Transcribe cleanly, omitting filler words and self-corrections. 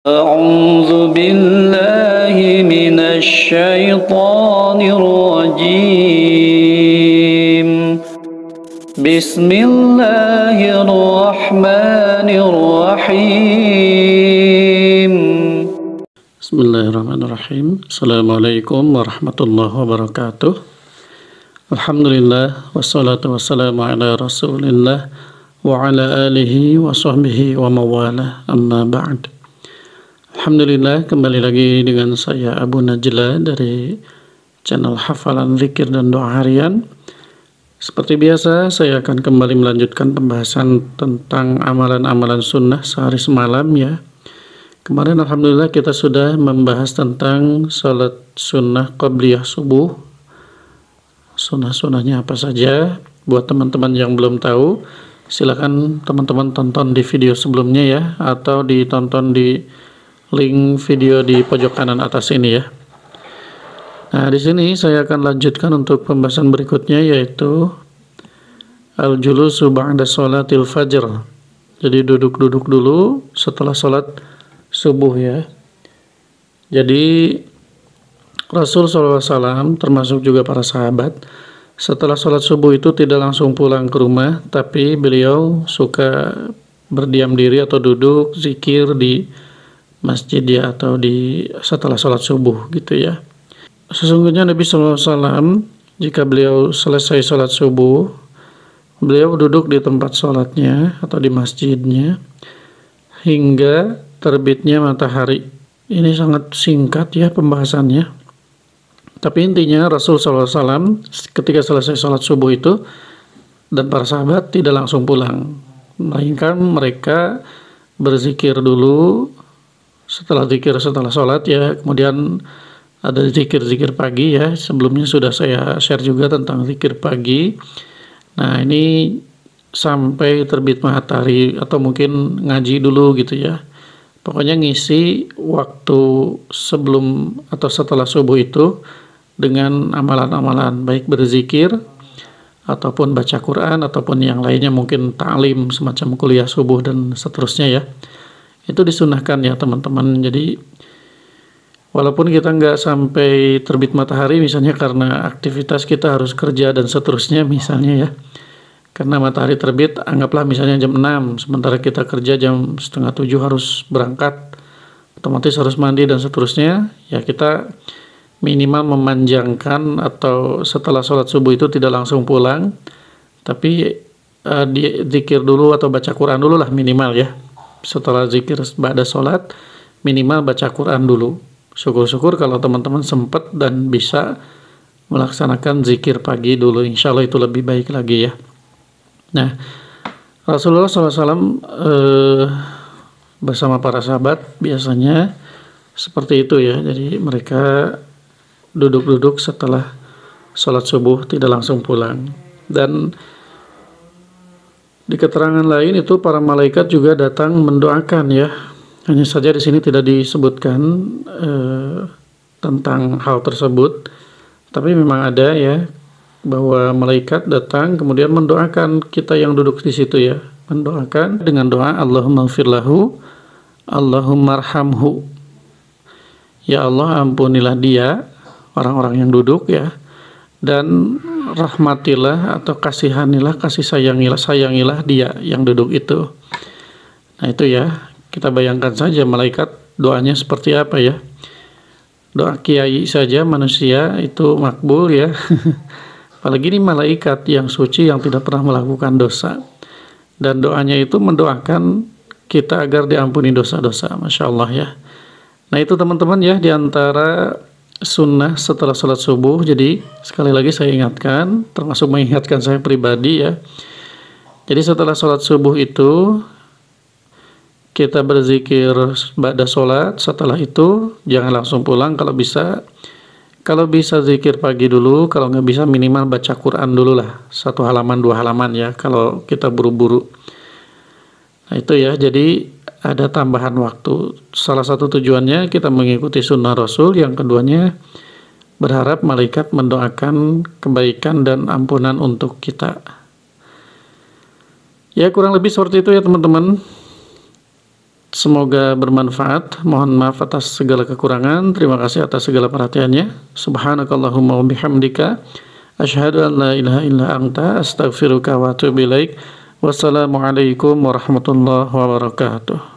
أعوذ بالله من الشيطان الرجيم بسم الله الرحمن الرحيم Bismillahirrahmanirrahim. Assalamualaikum warahmatullahi wabarakatuh. Alhamdulillah wassalatu wassalamu ala rasulillah wa ala alihi wa sahbihi wa mawalah, amma ba'd. Alhamdulillah, kembali lagi dengan saya Abu Najla dari channel Hafalan Zikir dan Doa Harian. Seperti biasa, saya akan kembali melanjutkan pembahasan tentang amalan-amalan sunnah sehari semalam ya. Kemarin alhamdulillah kita sudah membahas tentang salat sunnah qabliyah subuh. Sunnah-sunnahnya apa saja? Buat teman-teman yang belum tahu, silakan teman-teman tonton di video sebelumnya ya, atau ditonton di link video di pojok kanan atas ini ya. Nah, di sini saya akan lanjutkan untuk pembahasan berikutnya, yaitu al-julusu ba'da sholatil fajr. Jadi duduk-duduk dulu setelah sholat subuh ya. Jadi Rasul SAW termasuk juga para sahabat, setelah sholat subuh itu tidak langsung pulang ke rumah, tapi beliau suka berdiam diri atau duduk zikir di masjid ya, atau di setelah sholat subuh gitu ya. Sesungguhnya Nabi SAW jika beliau selesai sholat subuh, beliau duduk di tempat sholatnya atau di masjidnya hingga terbitnya matahari. Ini sangat singkat ya pembahasannya, tapi intinya Rasul SAW ketika selesai sholat subuh itu dan para sahabat tidak langsung pulang, melainkan mereka berzikir dulu. Setelah zikir setelah sholat ya, kemudian ada zikir-zikir pagi ya. Sebelumnya sudah saya share juga tentang zikir pagi. Nah, ini sampai terbit matahari atau mungkin ngaji dulu gitu ya. Pokoknya ngisi waktu sebelum atau setelah subuh itu dengan amalan-amalan, baik berzikir ataupun baca Quran ataupun yang lainnya, mungkin ta'lim semacam kuliah subuh dan seterusnya ya. Itu disunahkan ya teman-teman. Jadi walaupun kita nggak sampai terbit matahari misalnya karena aktivitas kita harus kerja dan seterusnya misalnya ya, karena matahari terbit anggaplah misalnya jam 6, sementara kita kerja jam 6:30 harus berangkat, otomatis harus mandi dan seterusnya ya. Kita minimal memanjangkan atau setelah sholat subuh itu tidak langsung pulang, tapi zikir dulu atau baca Quran dulu lah minimal ya. Setelah zikir ba'da sholat, minimal baca Quran dulu. Syukur-syukur kalau teman-teman sempat dan bisa melaksanakan zikir pagi dulu, insya Allah itu lebih baik lagi ya. Nah, Rasulullah SAW bersama para sahabat biasanya seperti itu ya. Jadi mereka duduk-duduk setelah sholat subuh, tidak langsung pulang. Dan di keterangan lain itu para malaikat juga datang mendoakan ya. Hanya saja di sini tidak disebutkan tentang hal tersebut, tapi memang ada ya, bahwa malaikat datang kemudian mendoakan kita yang duduk di situ ya, mendoakan dengan doa Allahumma ighfir lahu, Allahumma arhamhu. Ya Allah, ampunilah dia, orang-orang yang duduk ya, dan rahmatilah atau kasihanilah, kasih sayangilah dia yang duduk itu. Nah itu ya, kita bayangkan saja malaikat doanya seperti apa ya. Doa kiai saja manusia itu makbul ya. Apalagi ini malaikat yang suci yang tidak pernah melakukan dosa, dan doanya itu mendoakan kita agar diampuni dosa-dosa. Masya Allah ya. Nah itu teman-teman ya, diantara sunnah setelah sholat subuh. Jadi sekali lagi saya ingatkan, termasuk mengingatkan saya pribadi ya. Jadi setelah sholat subuh itu kita berzikir ba'da sholat. Setelah itu jangan langsung pulang, kalau bisa zikir pagi dulu, kalau nggak bisa minimal baca Quran dulu lah, 1 halaman 2 halaman ya, kalau kita buru-buru. Nah itu ya, jadi ada tambahan waktu. Salah satu tujuannya kita mengikuti sunnah Rasul, yang keduanya berharap malaikat mendoakan kebaikan dan ampunan untuk kita. Ya kurang lebih seperti itu ya teman-teman. Semoga bermanfaat. Mohon maaf atas segala kekurangan. Terima kasih atas segala perhatiannya. Subhanakallahumma wa bihamdika asyhadu an la ilaha illa anta astaghfiruka wa atubu ilaik. Wassalamualaikum warahmatullahi wabarakatuh.